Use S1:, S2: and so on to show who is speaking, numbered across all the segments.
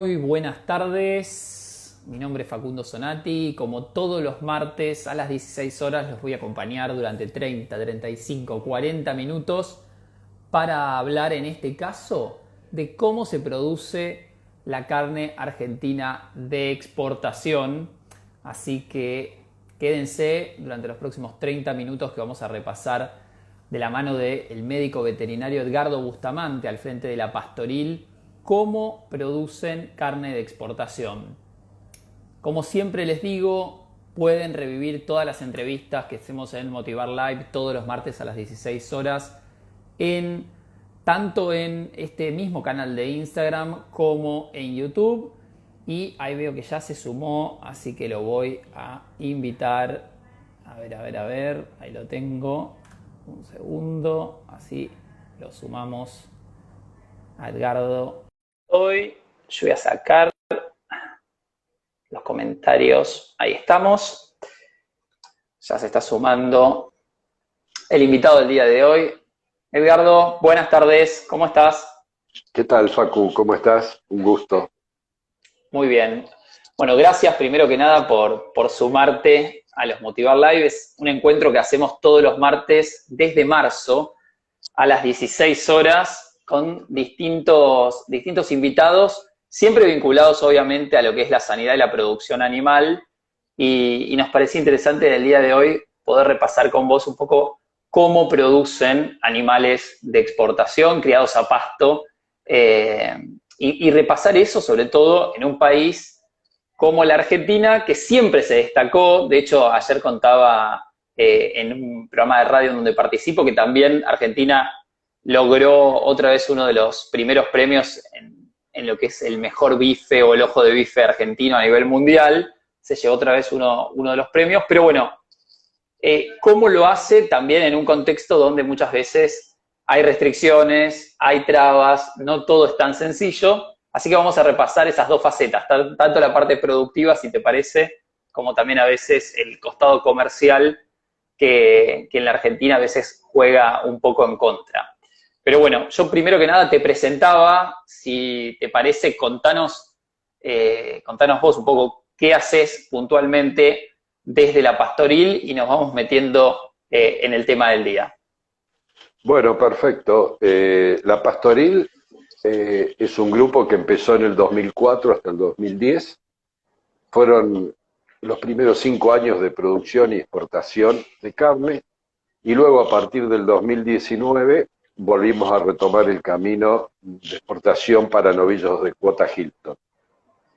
S1: Muy buenas tardes, mi nombre es Facundo Sonati y como todos los martes a las 16 horas los voy a acompañar durante 30, 35, 40 minutos para hablar en este caso de cómo se produce la carne argentina de exportación. Así que quédense durante los próximos 30 minutos que vamos a repasar de la mano del médico veterinario Edgardo Bustamante al frente de la Pastoril cómo producen carne de exportación. Como siempre les digo, pueden revivir todas las entrevistas que hacemos en Motivar Live todos los martes a las 16 horas en tanto en este mismo canal de Instagram como en YouTube. Y ahí veo que ya se sumó, así que lo voy a invitar. A ver, ahí lo tengo. Un segundo, así lo sumamos a Edgardo. Hoy yo voy a sacar los comentarios. Ahí estamos. Ya se está sumando el invitado del día de hoy. Edgardo, buenas tardes. ¿Cómo estás?
S2: ¿Qué tal, Facu? ¿Cómo estás? Un gusto.
S1: Muy bien. Bueno, gracias primero que nada por sumarte a los Motivar Live. Es un encuentro que hacemos todos los martes desde marzo a las 16 horas con distintos invitados, siempre vinculados obviamente a lo que es la sanidad y la producción animal. Y nos parecía interesante en el día de hoy poder repasar con vos un poco cómo producen animales de exportación criados a pasto y repasar eso sobre todo en un país como la Argentina, que siempre se destacó. De hecho, ayer contaba en un programa de radio donde participo que también Argentina logró otra vez uno de los primeros premios en lo que es el mejor bife o el ojo de bife argentino a nivel mundial. Se llevó otra vez uno de los premios, pero bueno, cómo lo hace también en un contexto donde muchas veces hay restricciones, hay trabas, no todo es tan sencillo. Así que vamos a repasar esas dos facetas, tanto la parte productiva, si te parece, como también a veces el costado comercial que en la Argentina a veces juega un poco en contra. Pero bueno, yo primero que nada te presentaba, si te parece, contanos vos un poco qué haces puntualmente desde la Pastoril y nos vamos metiendo en el tema del día.
S2: Bueno, perfecto. La Pastoril es un grupo que empezó en el 2004 hasta el 2010. Fueron los primeros 5 años de producción y exportación de carne. Y luego, a partir del 2019, volvimos a retomar el camino de exportación para novillos de cuota Hilton.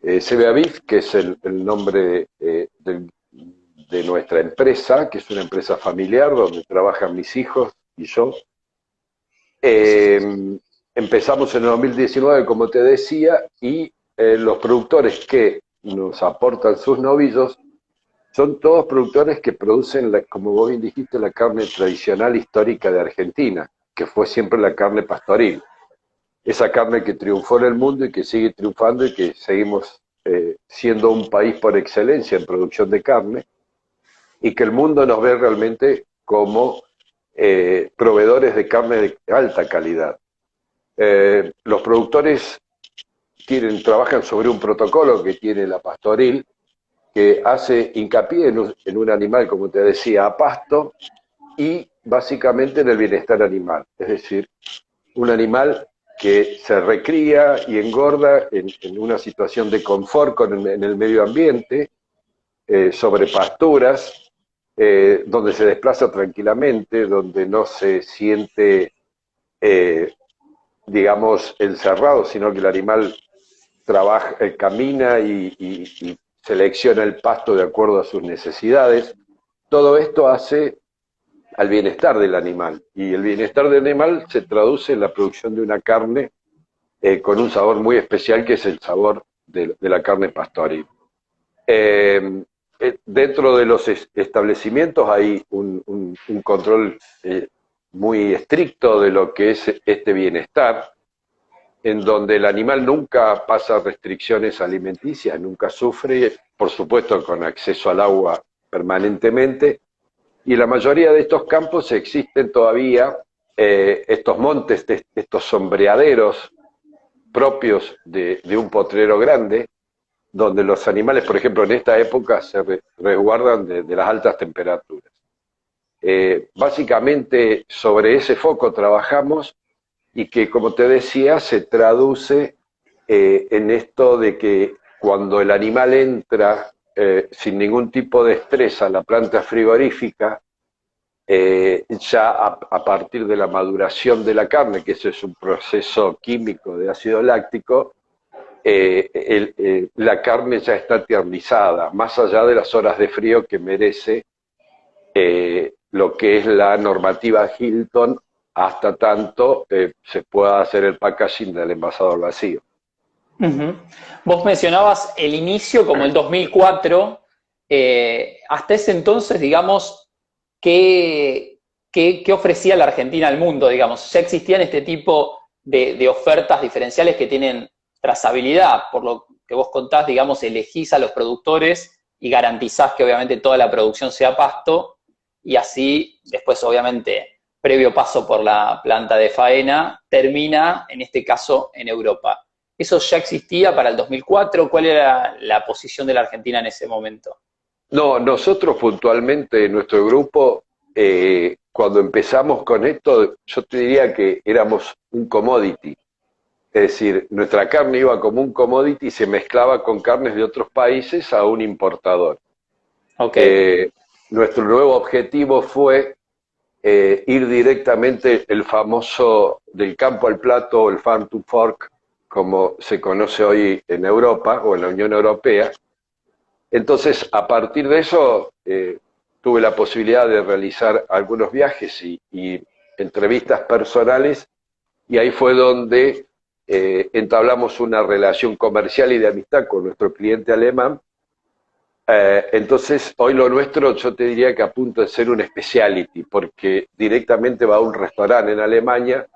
S2: CBA Beef, que es el nombre de nuestra empresa, que es una empresa familiar donde trabajan mis hijos y yo. Eh, Empezamos en el 2019, como te decía, y los productores que nos aportan sus novillos son todos productores que producen, como vos bien dijiste, la carne tradicional histórica de Argentina, que fue siempre la carne pastoril. Esa carne que triunfó en el mundo y que sigue triunfando y que seguimos siendo un país por excelencia en producción de carne, y que el mundo nos ve realmente como proveedores de carne de alta calidad. Los productores trabajan sobre un protocolo que tiene la Pastoril, que hace hincapié en un animal, como te decía, a pasto, y básicamente en el bienestar animal. Es decir, un animal que se recría y engorda en una situación de confort en el medio ambiente, sobre pasturas, donde se desplaza tranquilamente, donde no se siente, eh, digamos, encerrado, sino que el animal trabaja, camina y selecciona el pasto de acuerdo a sus necesidades. Todo esto hace al bienestar del animal, y el bienestar del animal se traduce en la producción de una carne con un sabor muy especial, que es el sabor de la carne pastoril. Dentro de los establecimientos hay un control muy estricto de lo que es este bienestar, en donde el animal nunca pasa restricciones alimenticias, nunca sufre, por supuesto con acceso al agua permanentemente, y en la mayoría de estos campos existen todavía estos montes, estos sombreaderos propios de un potrero grande, donde los animales, por ejemplo, en esta época se resguardan de las altas temperaturas. Básicamente sobre ese foco trabajamos y que, como te decía, se traduce en esto de que cuando el animal entra sin ningún tipo de estrés a la planta frigorífica, ya a partir de la maduración de la carne, que ese es un proceso químico de ácido láctico, la carne ya está tiernizada, más allá de las horas de frío que merece lo que es la normativa Hilton, hasta tanto se pueda hacer el packaging del envasado al vacío.
S1: Uh-huh. Vos mencionabas el inicio como el 2004. Hasta ese entonces, digamos, ¿qué ofrecía la Argentina al mundo? Digamos, ya existían este tipo de ofertas diferenciales que tienen trazabilidad. Por lo que vos contás, digamos, elegís a los productores y garantizás que obviamente toda la producción sea pasto, y así después, obviamente, previo paso por la planta de faena, termina, en este caso, en Europa. ¿Eso ya existía para el 2004? ¿Cuál era la posición de la Argentina en ese momento?
S2: No, nosotros puntualmente en nuestro grupo, cuando empezamos con esto, yo te diría que éramos un commodity. Es decir, nuestra carne iba como un commodity y se mezclaba con carnes de otros países a un importador.
S1: Okay.
S2: Nuestro nuevo objetivo fue ir directamente el famoso del campo al plato, el farm to fork, como se conoce hoy en Europa o en la Unión Europea. Entonces, a partir de eso, tuve la posibilidad de realizar algunos viajes y entrevistas personales, y ahí fue donde entablamos una relación comercial y de amistad con nuestro cliente alemán. Entonces, hoy lo nuestro, yo te diría que apunta a ser un specialty, porque directamente va a un restaurante en Alemania,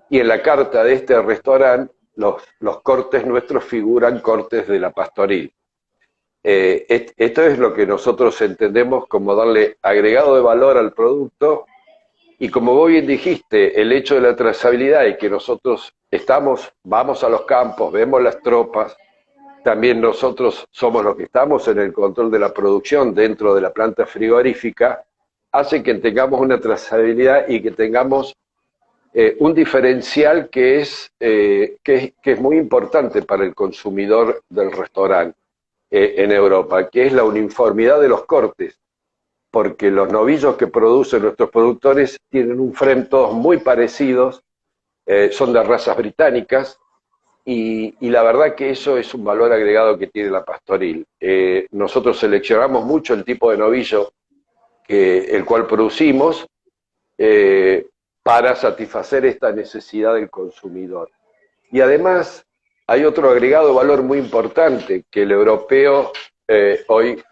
S2: y en la carta de este restaurante, los cortes nuestros figuran cortes de la pastoril. Esto es lo que nosotros entendemos como darle agregado de valor al producto, y como vos bien dijiste, el hecho de la trazabilidad y que nosotros vamos a los campos, vemos las tropas, también nosotros somos los que estamos en el control de la producción dentro de la planta frigorífica, hace que tengamos una trazabilidad y que tengamos un diferencial que es muy importante para el consumidor del restaurante en Europa, que es la uniformidad de los cortes, porque los novillos que producen nuestros productores tienen un frame todos muy parecidos, son de razas británicas, y la verdad que eso es un valor agregado que tiene la pastoril. Nosotros seleccionamos mucho el tipo de novillo el cual producimos para satisfacer esta necesidad del consumidor. Y además hay otro agregado de valor muy importante que el europeo hoy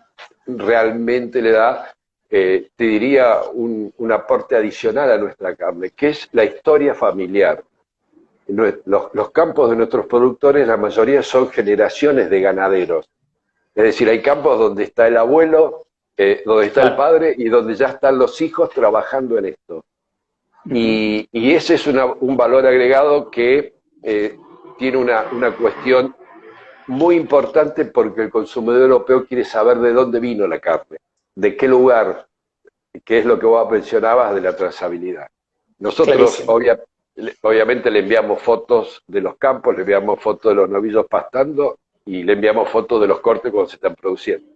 S2: realmente le da, te diría, un aporte adicional a nuestra carne, que es la historia familiar. Los campos de nuestros productores, la mayoría son generaciones de ganaderos. Es decir, hay campos donde está el abuelo, donde está el padre y donde ya están los hijos trabajando en esto. Y ese es un valor agregado que tiene una cuestión muy importante, porque el consumidor europeo quiere saber de dónde vino la carne, de qué lugar, que es lo que vos mencionabas de la trazabilidad. Nosotros obviamente le enviamos fotos de los campos, le enviamos fotos de los novillos pastando y le enviamos fotos de los cortes cuando se están produciendo.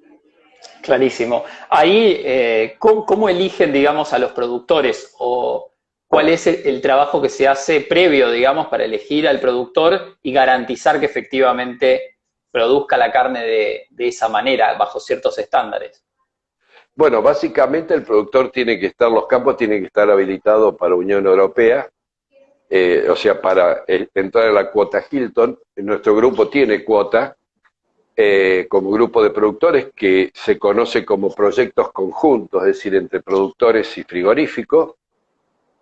S1: Clarísimo. Ahí, ¿cómo eligen, digamos, a los productores? ¿O cuál es el trabajo que se hace previo, digamos, para elegir al productor y garantizar que efectivamente produzca la carne de esa manera, bajo ciertos estándares?
S2: Bueno, básicamente el productor los campos tienen que estar habilitados para Unión Europea, o sea, para entrar a la cuota Hilton. Nuestro grupo tiene cuota como grupo de productores que se conoce como proyectos conjuntos, es decir, entre productores y frigoríficos.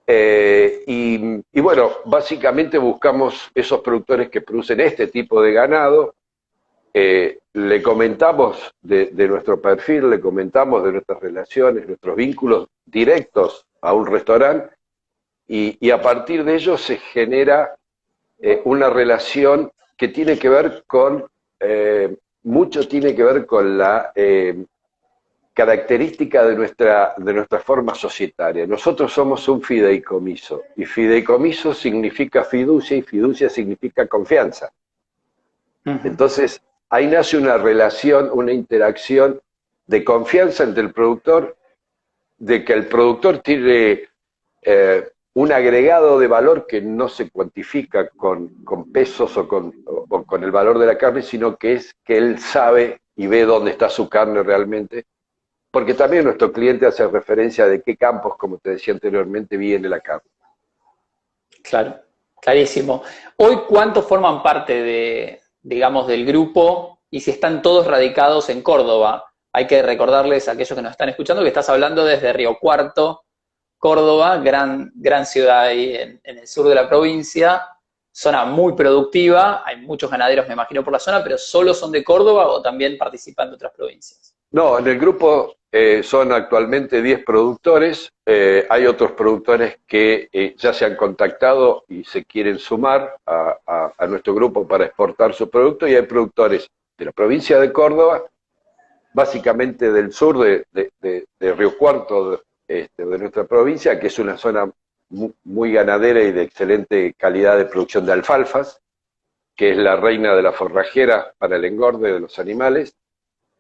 S2: Y bueno, básicamente buscamos esos productores que producen este tipo de ganado. Le comentamos de nuestro perfil, le comentamos de nuestras relaciones, nuestros vínculos directos a un restaurante, y a partir de ello se genera una relación que tiene que ver con, mucho tiene que ver con la característica de nuestra forma societaria. Nosotros somos un fideicomiso, y fideicomiso significa fiducia, y fiducia significa confianza. Entonces, ahí nace una relación, una interacción de confianza entre el productor, de que el productor tiene un agregado de valor que no se cuantifica con pesos o con el valor de la carne, sino que es que él sabe y ve dónde está su carne realmente, porque también nuestro cliente hace referencia de qué campos, como te decía anteriormente, viene la carne.
S1: Claro, clarísimo. Hoy, ¿cuántos forman parte de, digamos, del grupo y si están todos radicados en Córdoba? Hay que recordarles a aquellos que nos están escuchando que estás hablando desde Río Cuarto, Córdoba, gran ciudad ahí en el sur de la provincia, zona muy productiva, hay muchos ganaderos, me imagino, por la zona, pero ¿solo son de Córdoba o también participan de otras provincias?
S2: No, en el grupo son actualmente 10 productores, hay otros productores que ya se han contactado y se quieren sumar a nuestro grupo para exportar su producto, y hay productores de la provincia de Córdoba, básicamente del sur de Río Cuarto, de nuestra provincia, que es una zona muy ganadera y de excelente calidad de producción de alfalfas, que es la reina de la forrajera para el engorde de los animales.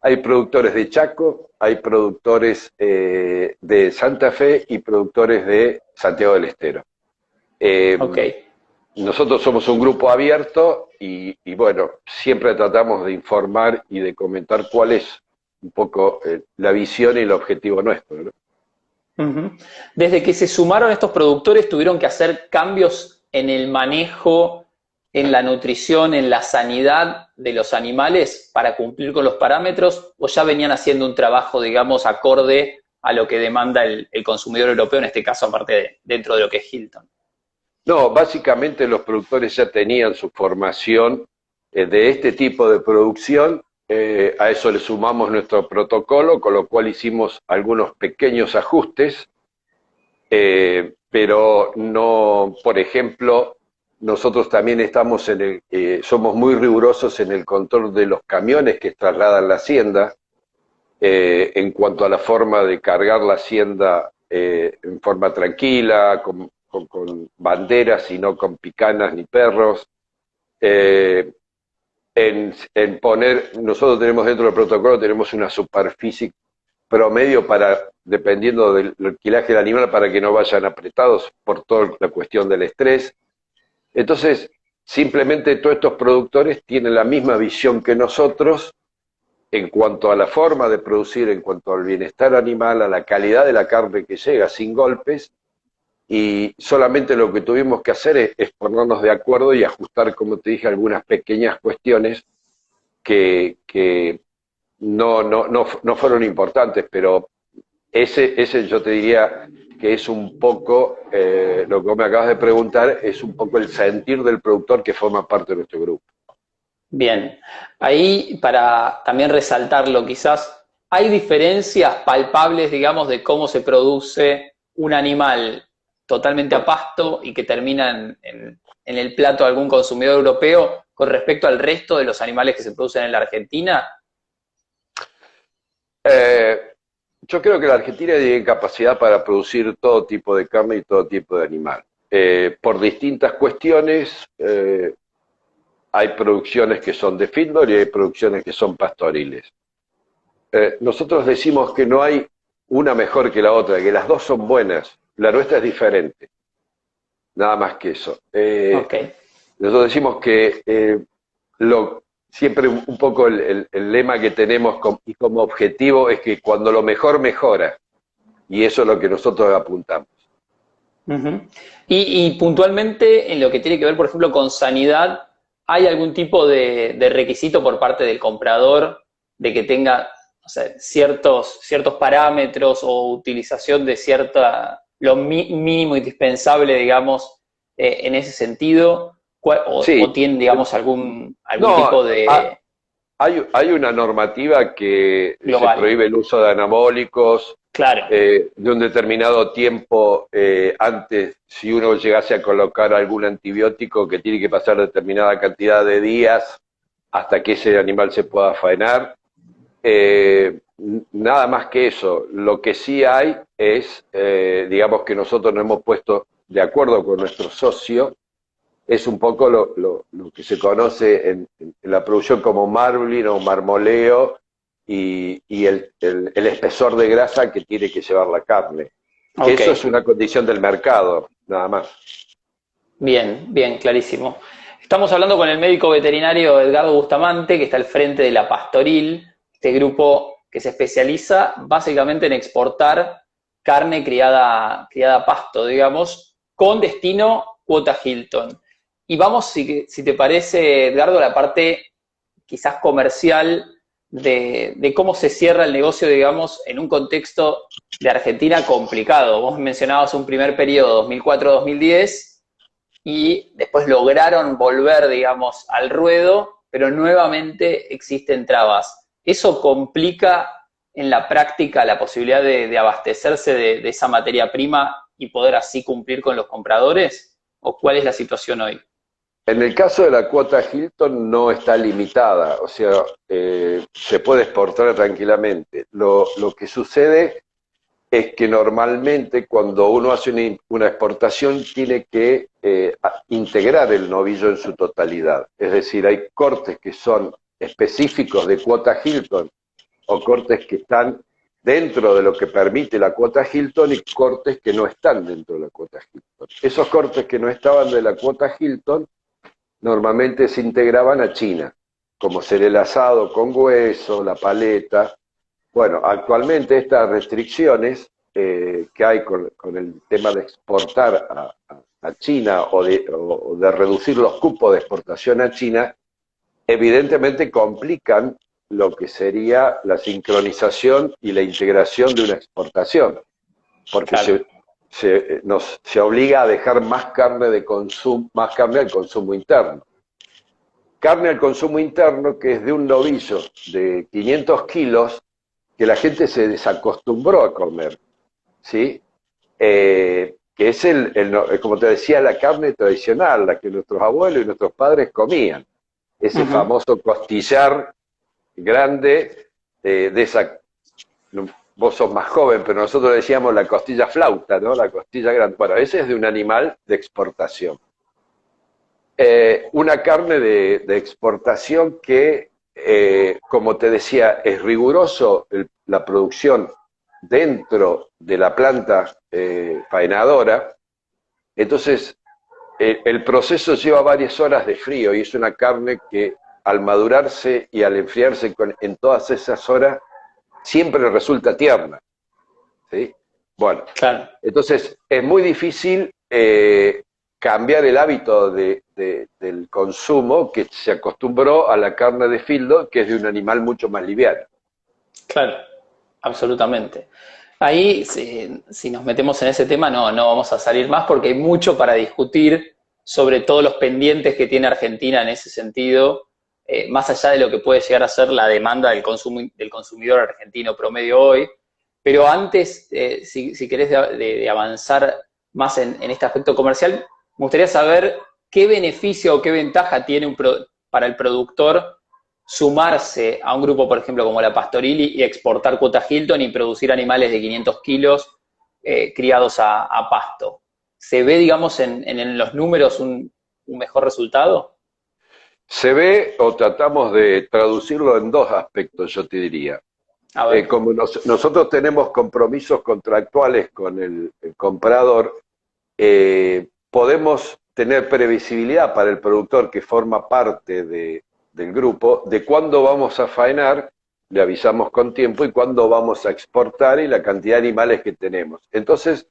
S2: Hay productores de Chaco, hay productores de Santa Fe y productores de Santiago del Estero. Nosotros somos un grupo abierto y bueno, siempre tratamos de informar y de comentar cuál es un poco la visión y el objetivo nuestro, ¿no?
S1: Desde que se sumaron estos productores, ¿tuvieron que hacer cambios en el manejo, en la nutrición, en la sanidad de los animales para cumplir con los parámetros, o ya venían haciendo un trabajo, digamos, acorde a lo que demanda el consumidor europeo, en este caso, aparte dentro de lo que es Hilton?
S2: No, básicamente los productores ya tenían su formación de este tipo de producción. A eso le sumamos nuestro protocolo, con lo cual hicimos algunos pequeños ajustes, pero no, por ejemplo, nosotros también estamos somos muy rigurosos en el control de los camiones que trasladan la hacienda, en cuanto a la forma de cargar la hacienda en forma tranquila, con banderas y no con picanas ni perros. Nosotros tenemos dentro del protocolo, tenemos una superficie promedio dependiendo del alquilaje del animal, para que no vayan apretados por toda la cuestión del estrés. Entonces, simplemente todos estos productores tienen la misma visión que nosotros en cuanto a la forma de producir, en cuanto al bienestar animal, a la calidad de la carne que llega sin golpes, y solamente lo que tuvimos que hacer es ponernos de acuerdo y ajustar, como te dije, algunas pequeñas cuestiones que no fueron importantes, pero ese yo te diría que es un poco, lo que me acabas de preguntar, es un poco el sentir del productor que forma parte de nuestro grupo.
S1: Bien, ahí para también resaltarlo quizás, ¿hay diferencias palpables, digamos, de cómo se produce un animal totalmente a pasto y que termina en el plato de algún consumidor europeo con respecto al resto de los animales que se producen en la Argentina?
S2: Yo creo que la Argentina tiene capacidad para producir todo tipo de carne y todo tipo de animal. Por distintas cuestiones, hay producciones que son de feedlot y hay producciones que son pastoriles. Nosotros decimos que no hay una mejor que la otra, que las dos son buenas. La nuestra es diferente. Nada más que eso. Nosotros decimos que siempre un poco el lema que tenemos y como objetivo es que cuando lo mejor mejora. Y eso es lo que nosotros apuntamos.
S1: Y puntualmente en lo que tiene que ver, por ejemplo, con sanidad, ¿hay algún tipo de requisito por parte del comprador de que tenga, o sea, ciertos parámetros o utilización de lo mínimo indispensable, digamos, en ese sentido?
S2: Sí.
S1: ¿O tienen, digamos, algún tipo de...?
S2: Hay una normativa que se prohíbe el uso de anabólicos,
S1: Claro,
S2: de un determinado tiempo antes, si uno llegase a colocar algún antibiótico que tiene que pasar determinada cantidad de días hasta que ese animal se pueda faenar. Nada más que eso. Lo que sí hay es, digamos que nosotros nos hemos puesto de acuerdo con nuestro socio, es un poco lo que se conoce en la producción como marbling o marmoleo y el espesor de grasa que tiene que llevar la carne. Que
S1: ok.
S2: eso es una condición del mercado, nada más.
S1: Bien, bien, clarísimo. Estamos hablando con el médico veterinario Edgardo Bustamante, que está al frente de la Pastoril, este grupo que se especializa básicamente en exportar carne criada a pasto, digamos, con destino cuota Hilton. Y vamos, si te parece, Edgardo, a la parte quizás comercial de cómo se cierra el negocio, digamos, en un contexto de Argentina complicado. Vos mencionabas un primer periodo, 2004-2010, y después lograron volver, digamos, al ruedo, pero nuevamente existen trabas. ¿Eso complica en la práctica la posibilidad de abastecerse de esa materia prima y poder así cumplir con los compradores? ¿O cuál es la situación hoy?
S2: En el caso de la cuota Hilton no está limitada, o sea, se puede exportar tranquilamente. Lo que sucede es que normalmente cuando uno hace una exportación tiene que integrar el novillo en su totalidad. Es decir, hay cortes que son específicos de cuota Hilton o cortes que están dentro de lo que permite la cuota Hilton y cortes que no están dentro de la cuota Hilton. Esos cortes que no estaban de la cuota Hilton normalmente se integraban a China, como ser el asado con hueso, la paleta. Bueno, actualmente estas restricciones que hay con el tema de exportar a China o de reducir los cupos de exportación a China, evidentemente complican lo que sería la sincronización y la integración de una exportación, porque
S1: Claro.
S2: se obliga a dejar más carne de consumo, más carne al consumo interno. Carne al consumo interno que es de un novillo de 500 kilos que la gente se desacostumbró a comer, ¿sí? Que es como te decía, la carne tradicional, la que nuestros abuelos y nuestros padres comían. Ese
S1: Ujú.
S2: famoso costillar grande de esa. Vos sos más joven, pero nosotros decíamos la costilla flauta, ¿no? La costilla grande. Bueno, ese es de un animal de exportación. Una carne de exportación que, como te decía, es riguroso la producción dentro de la planta faenadora. Entonces, el proceso lleva varias horas de frío y es una carne que al madurarse y al enfriarse en todas esas horas siempre resulta tierna, ¿sí? Bueno,
S1: Claro.
S2: entonces es muy difícil cambiar el hábito del consumo que se acostumbró a la carne de fildo, que es de un animal mucho más liviano.
S1: Claro, absolutamente. Ahí, si nos metemos en ese tema, no vamos a salir más porque hay mucho para discutir sobre todos los pendientes que tiene Argentina en ese sentido, más allá de lo que puede llegar a ser la demanda del consumidor argentino promedio hoy. Pero antes, si querés de avanzar más en este aspecto comercial, me gustaría saber qué beneficio o qué ventaja tiene para el productor sumarse a un grupo, por ejemplo, como la Pastoril y exportar cuota Hilton y producir animales de 500 kilos criados a pasto. ¿Se ve, digamos, en los números un mejor resultado?
S2: Se ve, o tratamos de traducirlo en dos aspectos, yo te diría.
S1: A ver,
S2: Como nosotros tenemos compromisos contractuales con el comprador, podemos tener previsibilidad para el productor que forma parte del grupo de cuándo vamos a faenar, le avisamos con tiempo, y cuándo vamos a exportar y la cantidad de animales que tenemos. Entonces,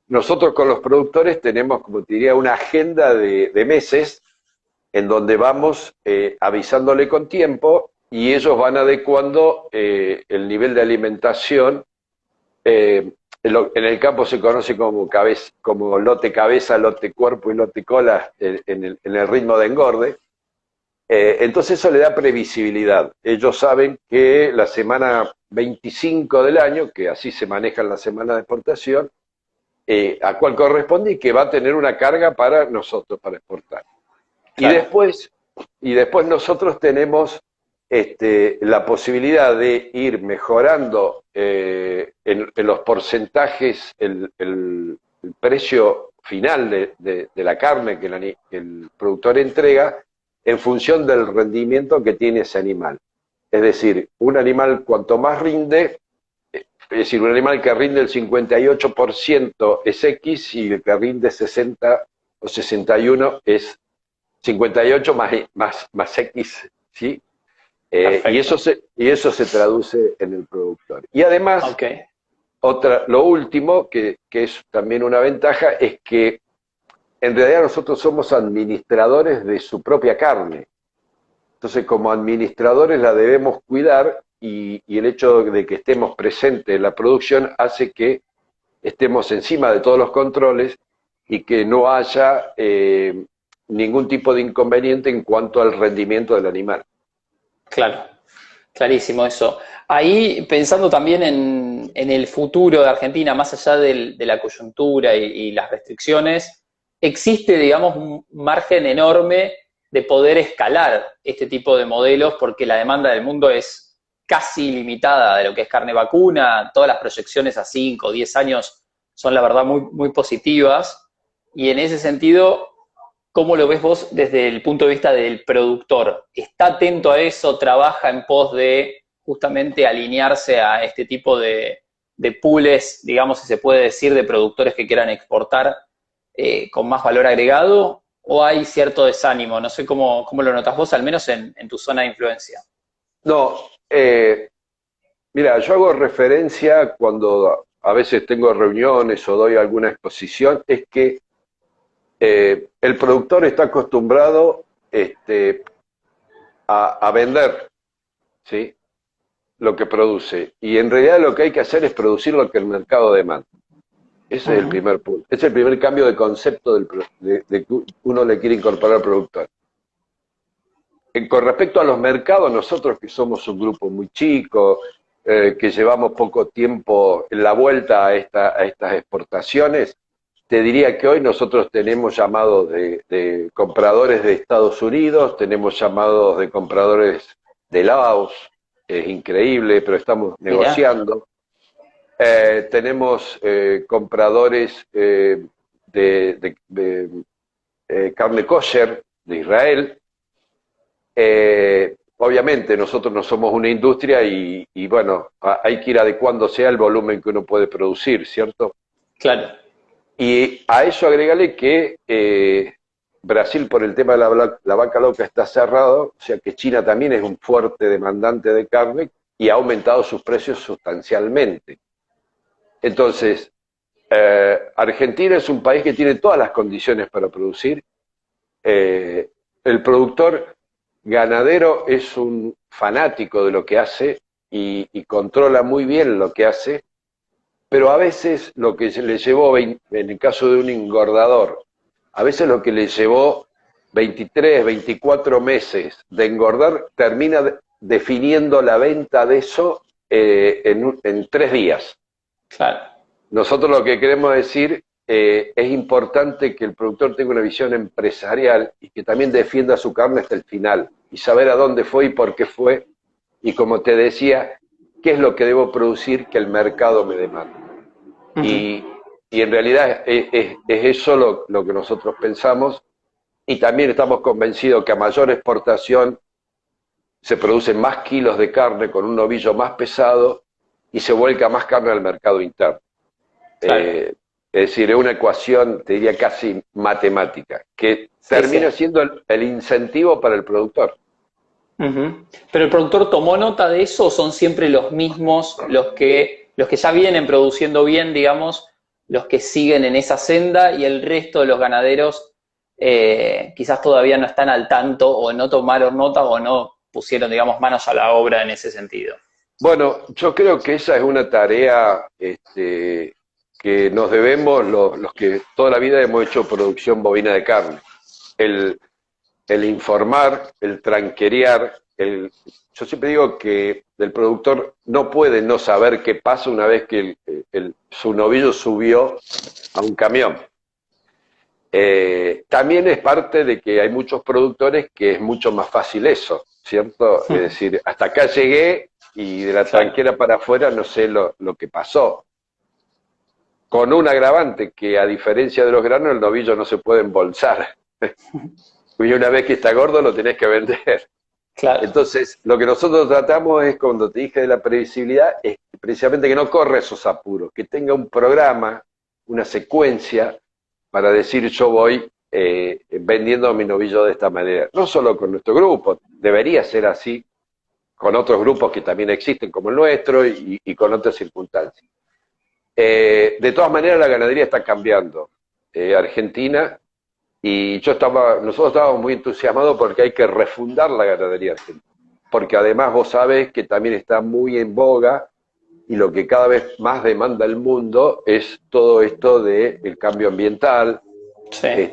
S2: nosotros con los productores tenemos, como te diría, una agenda de meses en donde vamos avisándole con tiempo y ellos van adecuando el nivel de alimentación. En el campo se conoce como lote cabeza, lote cuerpo y lote cola en el ritmo de engorde. Entonces eso le da previsibilidad. Ellos saben que la semana 25 del año, que así se manejan las semanas de exportación, a cuál corresponde y que va a tener una carga para nosotros, para exportar.
S1: Claro.
S2: Y después nosotros tenemos la posibilidad de ir mejorando en los porcentajes el precio final de la carne que el productor entrega en función del rendimiento que tiene ese animal. Es decir, un animal cuanto más rinde, es decir, un animal que rinde el 58% es X y el que rinde 60 o 61 es 58 más X, ¿sí? Y eso se traduce en el productor. Y además,
S1: Okay.
S2: lo último, que es también una ventaja, es que en realidad nosotros somos administradores de su propia carne. Entonces, como administradores la debemos cuidar y el hecho de que estemos presentes en la producción hace que estemos encima de todos los controles y que no haya ningún tipo de inconveniente en cuanto al rendimiento del animal.
S1: Claro, clarísimo eso. Ahí, pensando también en el futuro de Argentina, más allá de la coyuntura y las restricciones, existe, digamos, un margen enorme de poder escalar este tipo de modelos porque la demanda del mundo es casi ilimitada de lo que es carne vacuna. Todas las proyecciones a 5 o 10 años son, la verdad, muy, muy positivas. Y en ese sentido, ¿cómo lo ves vos desde el punto de vista del productor? ¿Está atento a eso? ¿Trabaja en pos de justamente alinearse a este tipo de pools, digamos, si se puede decir, de productores que quieran exportar con más valor agregado? ¿O hay cierto desánimo? No sé cómo lo notas vos, al menos en tu zona de influencia.
S2: No, mira, yo hago referencia cuando a veces tengo reuniones o doy alguna exposición, es que el productor está acostumbrado a vender, ¿sí?, lo que produce. Y en realidad lo que hay que hacer es producir lo que el mercado demanda. Ese es el primer punto. Es el primer cambio de concepto de que uno le quiere incorporar al productor. Con respecto a los mercados, nosotros que somos un grupo muy chico, que llevamos poco tiempo en la vuelta a estas exportaciones, te diría que hoy nosotros tenemos llamados de compradores de Estados Unidos, tenemos llamados de compradores de Laos, es increíble, pero estamos negociando. Tenemos compradores de carne kosher de Israel. Obviamente nosotros no somos una industria y bueno, hay que ir adecuándose al volumen que uno puede producir, ¿cierto?
S1: Claro.
S2: Y a eso agrégale que Brasil, por el tema de la vaca loca, está cerrado, o sea que China también es un fuerte demandante de carne y ha aumentado sus precios sustancialmente. Entonces, Argentina es un país que tiene todas las condiciones para producir. El productor ganadero es un fanático de lo que hace y controla muy bien lo que hace, pero a veces lo que le llevó, en el caso de un engordador, a veces lo que le llevó 23, 24 meses de engordar, termina definiendo la venta de eso en 3 días.
S1: Claro.
S2: Nosotros lo que queremos decir, es importante que el productor tenga una visión empresarial y que también defienda su carne hasta el final y saber a dónde fue y por qué fue y, como te decía, qué es lo que debo producir que el mercado me demanda. Y en realidad es eso lo que nosotros pensamos y también estamos convencidos que a mayor exportación se producen más kilos de carne con un novillo más pesado y se vuelca más carne al mercado interno.
S1: Claro.
S2: Es decir, es una ecuación, te diría, casi matemática, que termina siendo el incentivo para el productor.
S1: ¿Pero el productor tomó nota de eso o son siempre los mismos los que ya vienen produciendo bien, digamos, los que siguen en esa senda y el resto de los ganaderos quizás todavía no están al tanto o no tomaron nota o no pusieron, digamos, manos a la obra en ese sentido?
S2: Bueno, yo creo que esa es una tarea que nos debemos los que toda la vida hemos hecho producción bovina de carne. El informar, el tranquerear, yo siempre digo que el productor no puede no saber qué pasa una vez que su novillo subió a un camión. También es parte de que hay muchos productores que es mucho más fácil eso, ¿cierto? Es decir, hasta acá llegué y de la tranquera para afuera no sé lo que pasó. Con un agravante que a diferencia de los granos el novillo no se puede embolsar. Y una vez que está gordo lo tenés que vender.
S1: Claro.
S2: Entonces, lo que nosotros tratamos es, cuando te dije de la previsibilidad, es precisamente que no corra esos apuros, que tenga un programa, una secuencia, para decir yo voy vendiendo mi novillo de esta manera. No solo con nuestro grupo, debería ser así con otros grupos que también existen como el nuestro y con otras circunstancias. De todas maneras, la ganadería está cambiando. Argentina, y nosotros estábamos muy entusiasmados porque hay que refundar la ganadería argentina. Porque además vos sabés que también está muy en boga y lo que cada vez más demanda el mundo es todo esto del cambio ambiental,
S1: Sí.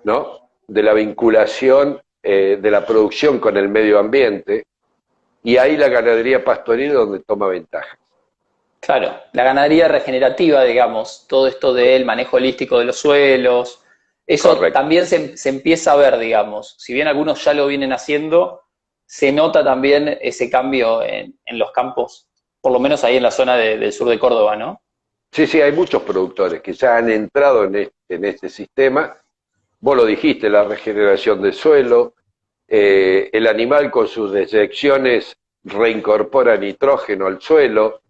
S2: ¿no? De la vinculación de la producción con el medio ambiente, y ahí la ganadería pastoril es donde toma ventaja.
S1: Claro, la ganadería regenerativa, digamos, todo esto del manejo holístico de los suelos, eso
S2: Correcto.
S1: también se empieza a ver, digamos. Si bien algunos ya lo vienen haciendo, se nota también ese cambio en los campos, por lo menos ahí en la zona del sur de Córdoba, ¿no?
S2: Sí, sí, hay muchos productores que ya han entrado en este sistema. Vos lo dijiste, la regeneración del suelo, el animal con sus deyecciones reincorpora nitrógeno al suelo,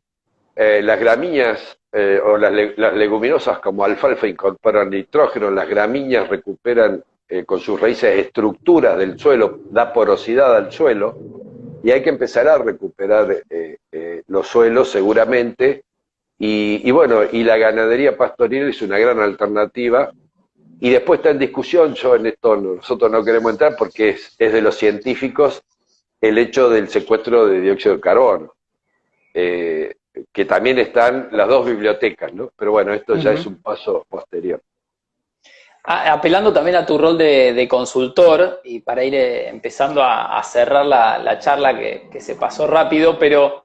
S2: las gramíneas o las leguminosas como alfalfa incorporan nitrógeno, las gramíneas recuperan con sus raíces estructuras del suelo, da porosidad al suelo, y hay que empezar a recuperar los suelos seguramente, y bueno, y la ganadería pastoril es una gran alternativa. Y después está en discusión, yo en esto nosotros no queremos entrar porque es de los científicos, el hecho del secuestro de dióxido de carbono, que también están las dos bibliotecas, ¿no? Pero bueno, esto ya es un paso posterior.
S1: Apelando también a tu rol de consultor, y para ir empezando a cerrar la charla que se pasó rápido, pero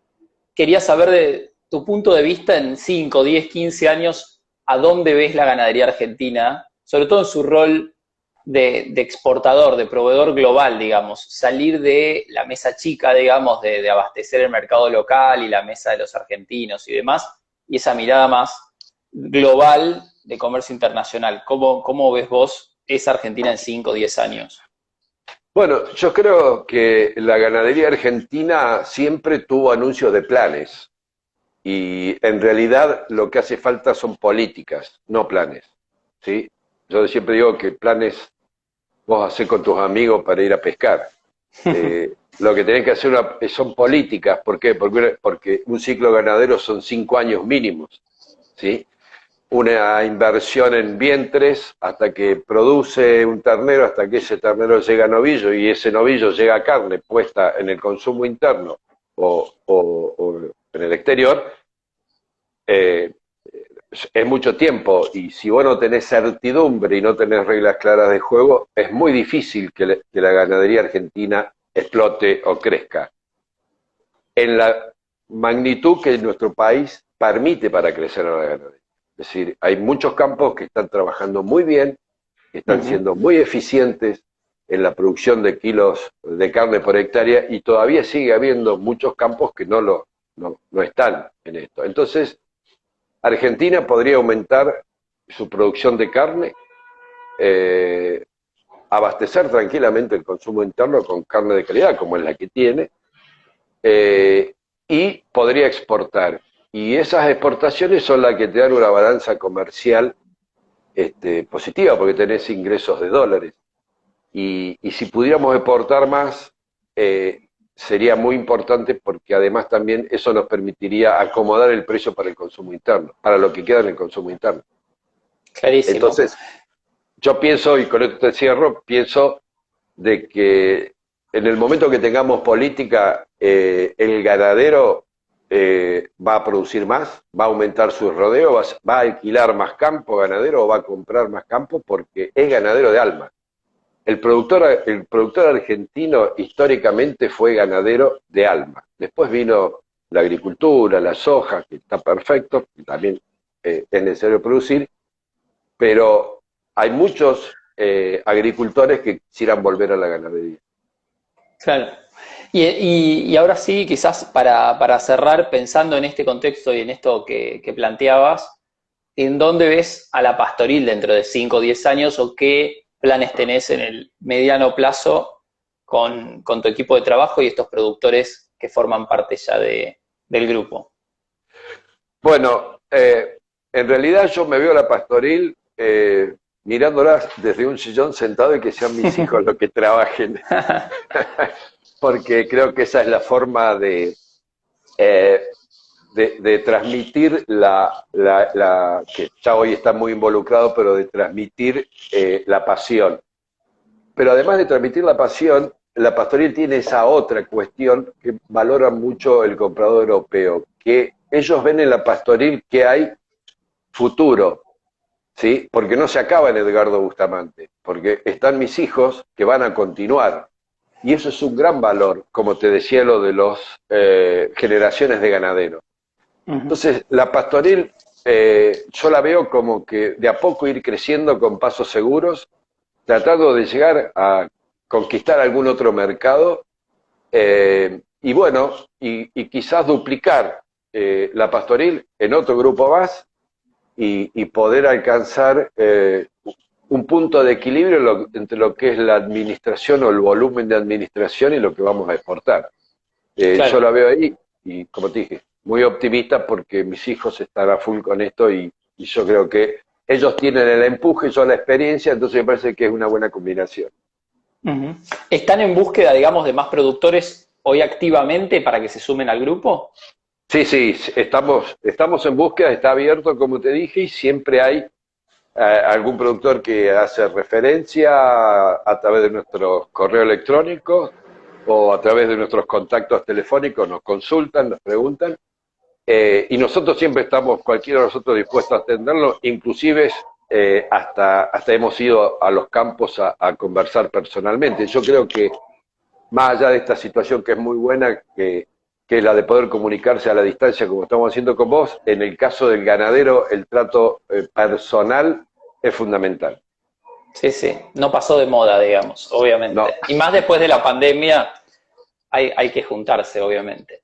S1: quería saber de tu punto de vista en 5, 10, 15 años, ¿a dónde ves la ganadería argentina? Sobre todo en su rol de exportador, de proveedor global, digamos, salir de la mesa chica, digamos, de abastecer el mercado local y la mesa de los argentinos y demás, y esa mirada más global de comercio internacional. ¿Cómo ves vos esa Argentina en 5 o 10 años?
S2: Bueno, yo creo que la ganadería argentina siempre tuvo anuncios de planes, y en realidad lo que hace falta son políticas, no planes, ¿sí? Yo siempre digo que planes vos hacés con tus amigos para ir a pescar. Lo que tenés que hacer son políticas. ¿Por qué? Porque un ciclo ganadero son 5 años mínimos, ¿sí? Una inversión en vientres hasta que produce un ternero, hasta que ese ternero llega a novillo y ese novillo llega a carne puesta en el consumo interno o en el exterior, es mucho tiempo, y si vos no tenés certidumbre y no tenés reglas claras de juego, es muy difícil que la ganadería argentina explote o crezca en la magnitud que nuestro país permite para crecer a la ganadería. Es decir, hay muchos campos que están trabajando muy bien, que están siendo muy eficientes en la producción de kilos de carne por hectárea, y todavía sigue habiendo muchos campos que no están en esto. Entonces, Argentina podría aumentar su producción de carne, abastecer tranquilamente el consumo interno con carne de calidad, como es la que tiene, y podría exportar. Y esas exportaciones son las que te dan una balanza comercial positiva, porque tenés ingresos de dólares. Y si pudiéramos exportar más, sería muy importante, porque además también eso nos permitiría acomodar el precio para el consumo interno, para lo que queda en el consumo interno.
S1: Clarísimo.
S2: Entonces, yo pienso, y con esto te cierro, pienso de que en el momento que tengamos política, el ganadero va a producir más, va a aumentar su rodeo, va a alquilar más campo ganadero o va a comprar más campo porque es ganadero de alma. el productor argentino históricamente fue ganadero de alma. Después vino la agricultura, la soja, que está perfecto, que también es necesario producir, pero hay muchos agricultores que quisieran volver a la ganadería.
S1: Claro. Y ahora sí, quizás para cerrar, pensando en este contexto y en esto que planteabas, ¿en dónde ves a la pastoril dentro de 5 o 10 años o qué planes tenés en el mediano plazo con tu equipo de trabajo y estos productores que forman parte ya del grupo?
S2: Bueno, en realidad yo me veo la pastoril mirándolas desde un sillón sentado y que sean mis hijos los que trabajen, porque creo que esa es la forma eh, de transmitir que ya hoy está muy involucrado, pero de transmitir la pasión. Pero además de transmitir la pasión, la pastoril tiene esa otra cuestión que valora mucho el comprador europeo, que ellos ven en la pastoril que hay futuro, ¿sí? Porque no se acaba en Edgardo Bustamante, porque están mis hijos que van a continuar. Y eso es un gran valor, como te decía, lo de las generaciones de ganaderos. Entonces, la pastoril yo la veo como que de a poco ir creciendo con pasos seguros, tratando de llegar a conquistar algún otro mercado y bueno, y quizás duplicar la pastoril en otro grupo más y poder alcanzar un punto de equilibrio entre lo que es la administración o el volumen de administración y lo que vamos a exportar.
S1: Claro.
S2: Yo la veo ahí y, como te dije, muy optimista porque mis hijos están a full con esto y yo creo que ellos tienen el empuje, yo la experiencia, entonces me parece que es una buena combinación.
S1: Ujú. ¿Están en búsqueda, digamos, de más productores hoy activamente para que se sumen al grupo?
S2: Sí, sí, estamos en búsqueda, está abierto, como te dije, y siempre hay algún productor que hace referencia a través de nuestros correos electrónicos o a través de nuestros contactos telefónicos, nos consultan, nos preguntan, y nosotros siempre estamos, cualquiera de nosotros, dispuestos a atenderlo, inclusive hasta hemos ido a los campos a conversar personalmente. Yo creo que más allá de esta situación que es muy buena, que es la de poder comunicarse a la distancia como estamos haciendo con vos, en el caso del ganadero el trato personal es fundamental.
S1: Sí, sí, no pasó de moda, digamos, obviamente.
S2: No,
S1: Y más después de la pandemia hay que juntarse, obviamente.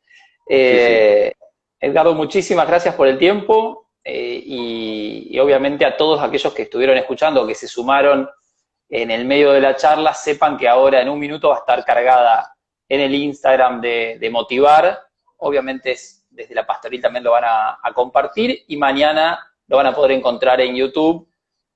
S2: sí, sí.
S1: Eh, Edgardo, muchísimas gracias por el tiempo y obviamente a todos aquellos que estuvieron escuchando, que se sumaron en el medio de la charla, sepan que ahora en un minuto va a estar cargada en el Instagram de Motivar. Obviamente desde la pastoril también lo van a compartir y mañana lo van a poder encontrar en YouTube.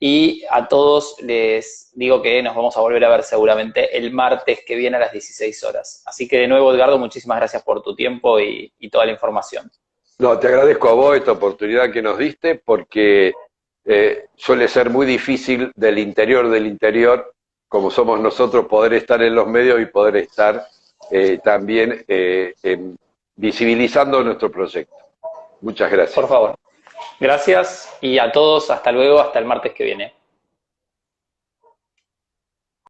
S1: Y a todos les digo que nos vamos a volver a ver seguramente el martes que viene a las 16 horas. Así que de nuevo, Edgardo, muchísimas gracias por tu tiempo y toda la información.
S2: No, te agradezco a vos esta oportunidad que nos diste porque suele ser muy difícil del interior, como somos nosotros, poder estar en los medios y poder estar también visibilizando nuestro proyecto. Muchas gracias.
S1: Por favor. Gracias y a todos, hasta luego, hasta el martes que viene.